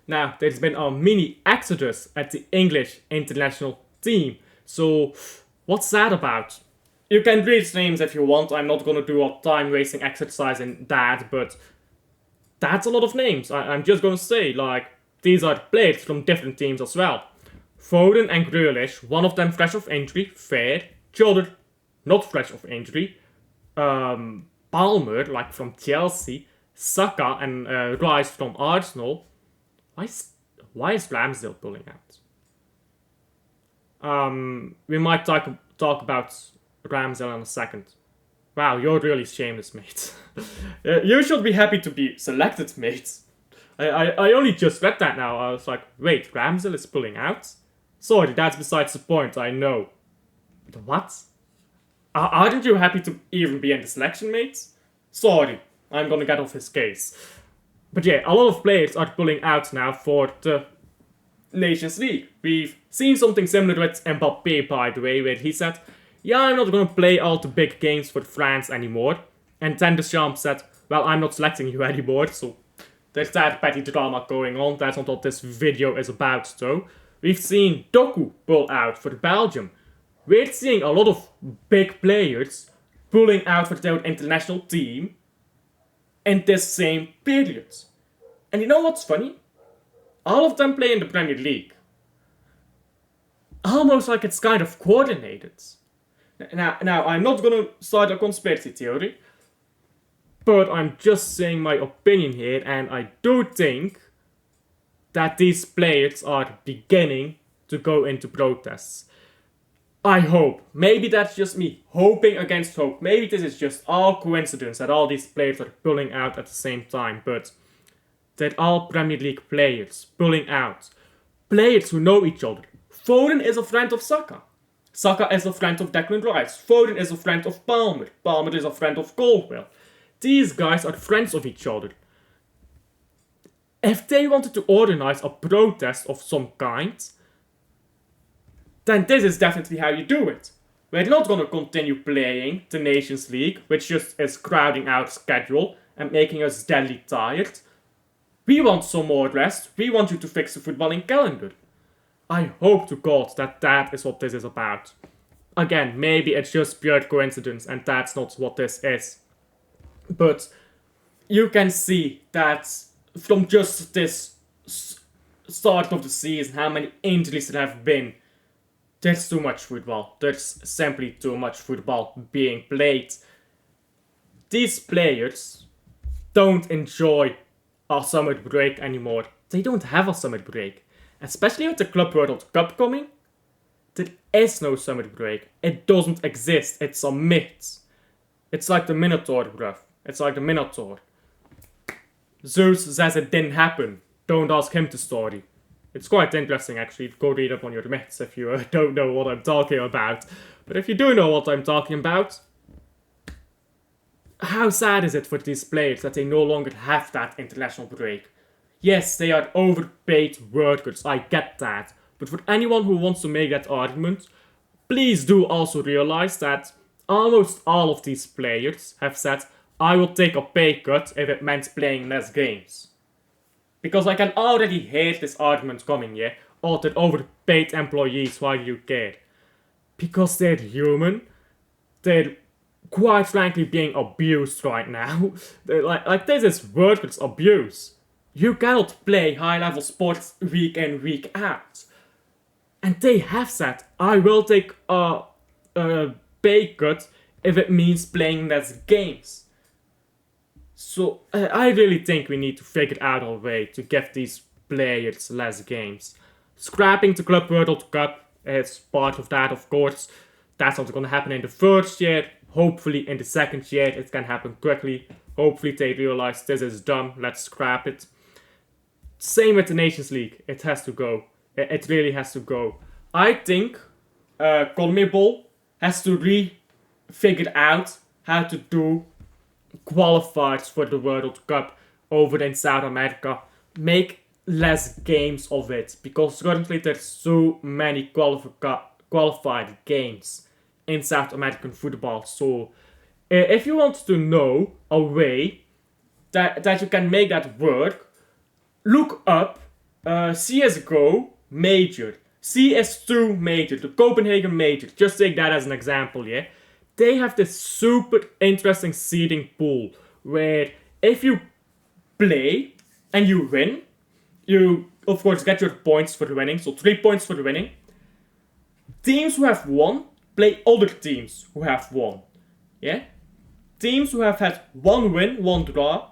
Now, there's been a mini exodus at the English international team. So, what's that about? You can read names if you want. I'm not gonna do a time wasting exercise in that, but that's a lot of names. I'm just gonna say, like, these are players from different teams as well. Foden and Grealish, one of them fresh of injury, fair. The other not fresh of injury. Palmer, like from Chelsea. Saka and Rice from Arsenal. Why is Ramsdale pulling out? We might talk about Ramsdale in a second. Wow, you're really shameless, mate. You should be happy to be selected, mate. I only just read that now. I was like, wait, Ramsdale is pulling out? Sorry, that's besides the point, I know. What? Aren't you happy to even be in the selection, mate? Sorry, I'm gonna get off his case. But yeah, a lot of players are pulling out now for the Nations League. We've seen something similar with Mbappé, by the way, where he said, yeah, I'm not gonna play all the big games for France anymore. And then Deschamps said, well, I'm not selecting you anymore, so there's that petty drama going on. That's not what this video is about, though. We've seen Doku pull out for Belgium. We're seeing a lot of big players pulling out for their international team in this same period. And you know what's funny? All of them play in the Premier League. Almost like it's kind of coordinated. Now I'm not gonna start a conspiracy theory, but I'm just saying my opinion here, and I do think that these players are beginning to go into protests. I hope. Maybe that's just me hoping against hope. Maybe this is just all coincidence that all these players are pulling out at the same time, but they're all Premier League players pulling out. Players who know each other. Foden is a friend of Saka. Saka is a friend of Declan Rice. Foden is a friend of Palmer. Palmer is a friend of Colwell. These guys are friends of each other. If they wanted to organize a protest of some kind, then this is definitely how you do it. We're not gonna continue playing the Nations League, which just is crowding our schedule and making us deadly tired. We want some more rest. We want you to fix the footballing calendar. I hope to God that that is what this is about. Again, maybe it's just pure coincidence and that's not what this is. But you can see that from just this start of the season, how many injuries there have been. There's too much football. There's simply too much football being played. These players don't enjoy a summer break anymore. They don't have a summer break. Especially with the Club World Cup coming. There is no summer break. It doesn't exist. It's a myth. It's like the Minotaur, bruv. It's like the Minotaur. Zeus says it didn't happen. Don't ask him the story. It's quite interesting, actually. Go read up on your myths if you don't know what I'm talking about. But if you do know what I'm talking about, how sad is it for these players that they no longer have that international break? Yes, they are overpaid workers, I get that. But for anyone who wants to make that argument, please do also realize that almost all of these players have said, I will take a pay cut if it meant playing less games. Because I can already hear this argument coming, yeah? Oh, they're overpaid employees, why do you care? Because they're human. They're quite frankly being abused right now. They're like this is workers' abuse. You cannot play high-level sports week in, week out. And they have said, I will take a pay cut if it means playing less games. So I really think we need to figure out a way to give these players less games. Scrapping the Club World Cup is part of that, of course. That's not going to happen in the first year. Hopefully in the second year it can happen quickly. Hopefully they realize this is dumb, let's scrap it. Same with the Nations League. It has to go. It really has to go. I think CONMEBOL has to figure out how to do qualifiers for the World Cup over in South America. Make less games of it, because currently there's so many qualified games in South American football. So if you want to know a way that you can make that work, look up CSGO Major, CS2 Major, the Copenhagen Major, just take that as an example, yeah? They have this super interesting seeding pool where if you play and you win, you of course get your points for winning, so 3 points for winning. Teams who have won play other teams who have won. Yeah? Teams who have had 1 win, 1 draw,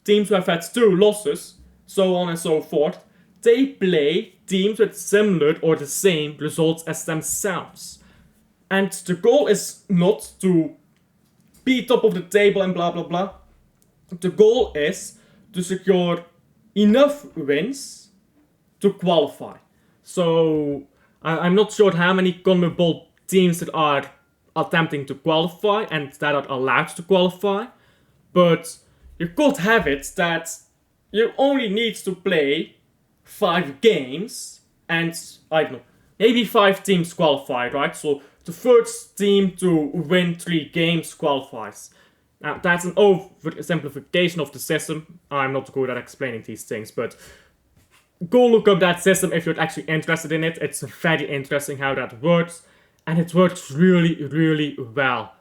teams who have had 2 losses, so on and so forth, they play teams with similar or the same results as themselves. And the goal is not to be top of the table and blah blah blah. The goal is to secure enough wins to qualify. So I'm not sure how many CONMEBOL teams that are attempting to qualify and that are allowed to qualify, but you could have it that you only need to play 5 games and I don't know, maybe 5 teams qualify, right? So the first team to win 3 games qualifies. Now that's an oversimplification of the system. I'm not good at explaining these things, but go look up that system if you're actually interested in it. It's very interesting how that works, and it works really, really well.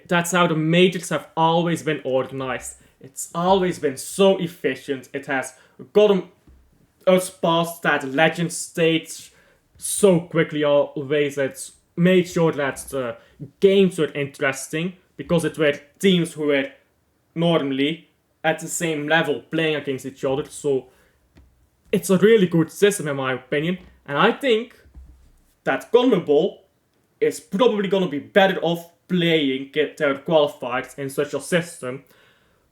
That's how the majors have always been organized. It's always been so efficient. It has gotten us past that legend stage so quickly always. It's made sure that the games were interesting because it were teams who were normally at the same level playing against each other. So it's a really good system in my opinion, and I think that CONMEBOL is probably gonna be better off playing get their qualified in such a system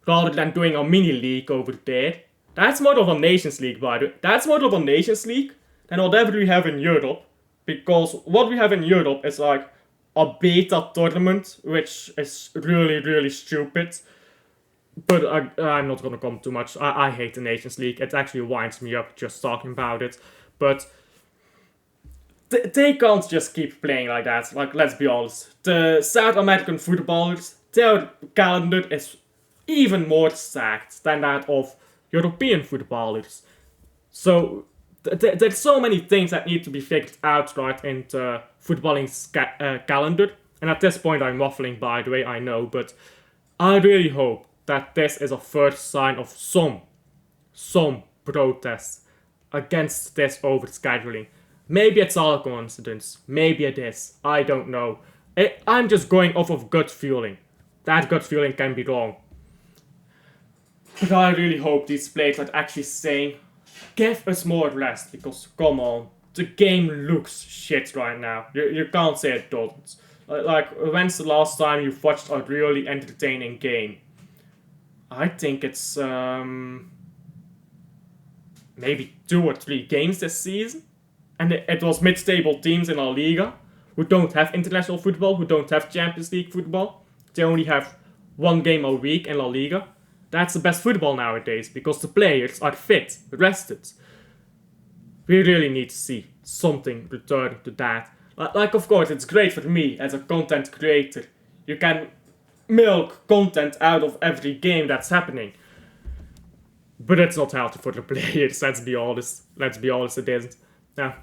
rather than doing a mini league over there. That's more of a Nations League, by the way. That's more of a Nations League than whatever we have in Europe, because what we have in Europe is like a beta tournament, which is really, really stupid. But I'm not gonna come too much. I hate the Nations League. It actually winds me up just talking about it. But they can't just keep playing like that. Like, let's be honest. The South American footballers, their calendar is even more stacked than that of European footballers. So there's so many things that need to be figured out right in the footballing calendar. And at this point I'm waffling, by the way, I know, but I really hope that this is a first sign of some protest against this overscheduling. Maybe it's all a coincidence, maybe it is, I don't know. I'm just going off of gut feeling. That gut feeling can be wrong. But I really hope these players are actually saying, give us more rest, because come on, the game looks shit right now. You can't say it doesn't. Like, when's the last time you've watched a really entertaining game? I think it's maybe 2 or 3 games this season. And it was mid-table teams in La Liga who don't have international football, who don't have Champions League football. They only have 1 game a week in La Liga. That's the best football nowadays because the players are fit, rested. We really need to see something return to that. Like, of course, it's great for me as a content creator. You can milk content out of every game that's happening. But it's not healthy for the players, let's be honest. Let's be honest, it isn't. Now,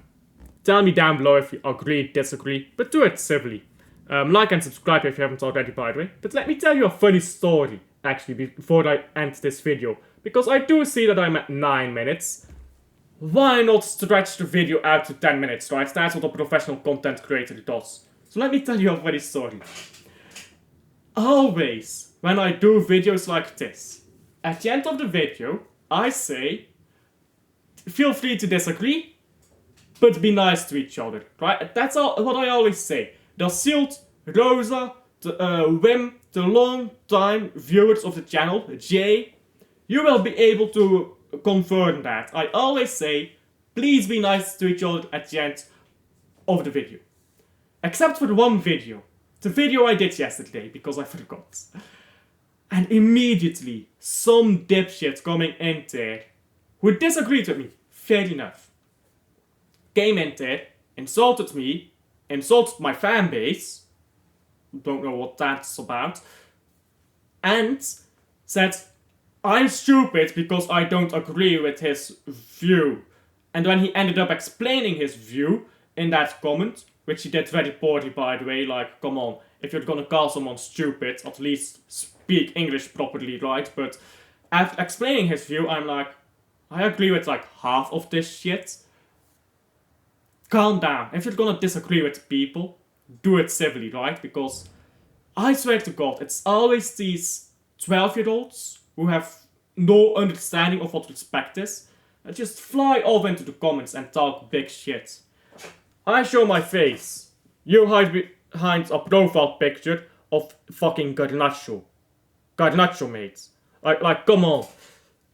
tell me down below if you agree, disagree, but do it civilly. Like and subscribe if you haven't already, by the way. But let me tell you a funny story, actually, before I end this video. Because I do see that I'm at 9 minutes. Why not stretch the video out to 10 minutes, right? That's what a professional content creator does. So let me tell you a funny story. Always, when I do videos like this, at the end of the video, I say, feel free to disagree, but be nice to each other, right? That's all what I always say. The Silt, Rosa, the Wim, the long-time viewers of the channel, Jay, you will be able to confirm that. I always say, please be nice to each other at the end of the video. Except for one video. The video I did yesterday, because I forgot. And immediately, some dipshit coming in there, who disagreed with me, fair enough, came in there, insulted me, insulted my fan base, don't know what that's about, and said, I'm stupid because I don't agree with his view. And when he ended up explaining his view in that comment, which he did very poorly by the way, like, come on, if you're gonna call someone stupid, at least speak English properly, right? But after explaining his view, I'm like, I agree with like half of this shit. Calm down. If you're gonna disagree with people, do it civilly, right? Because I swear to God, it's always these 12-year-olds who have no understanding of what respect is and just fly off into the comments and talk big shit. I show my face. You hide behind a profile picture of fucking Garnacho. Garnacho, mates. Like, come on.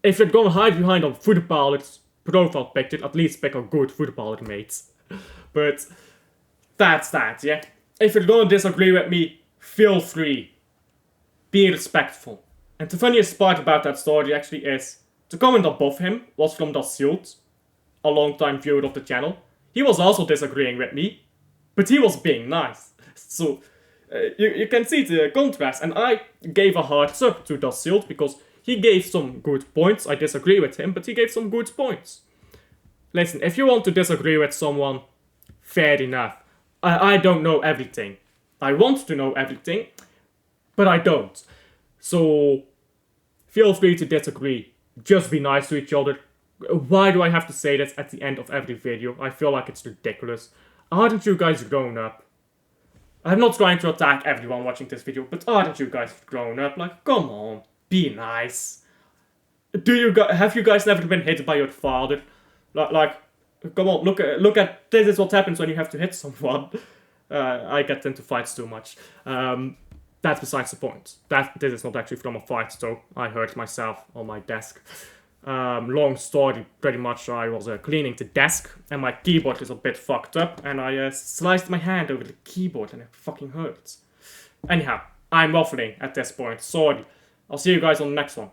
If you're gonna hide behind a footballer's profile picture, at least pick a good footballer, mates. But that's that, yeah? If you're gonna disagree with me, feel free. Be respectful. And the funniest part about that story actually is the comment above him was from Dasilt, a long-time viewer of the channel. He was also disagreeing with me, but he was being nice. So you can see the contrast, and I gave a hearts up to Dasilt because he gave some good points. I disagree with him, but he gave some good points. Listen, if you want to disagree with someone, fair enough. I don't know everything. I want to know everything, but I don't. So, feel free to disagree. Just be nice to each other. Why do I have to say this at the end of every video? I feel like it's ridiculous. Aren't you guys grown up? I'm not trying to attack everyone watching this video, but aren't you guys grown up? Like, come on, be nice. Have you guys never been hit by your father? Like, come on, look at this is what happens when you have to hit someone. I get into fights too much. That's besides the point. This is not actually from a fight, though. I hurt myself on my desk. Long story, pretty much. I was cleaning the desk, and my keyboard is a bit fucked up, and I sliced my hand over the keyboard, and it fucking hurts. Anyhow, I'm waffling at this point. Sorry. I'll see you guys on the next one.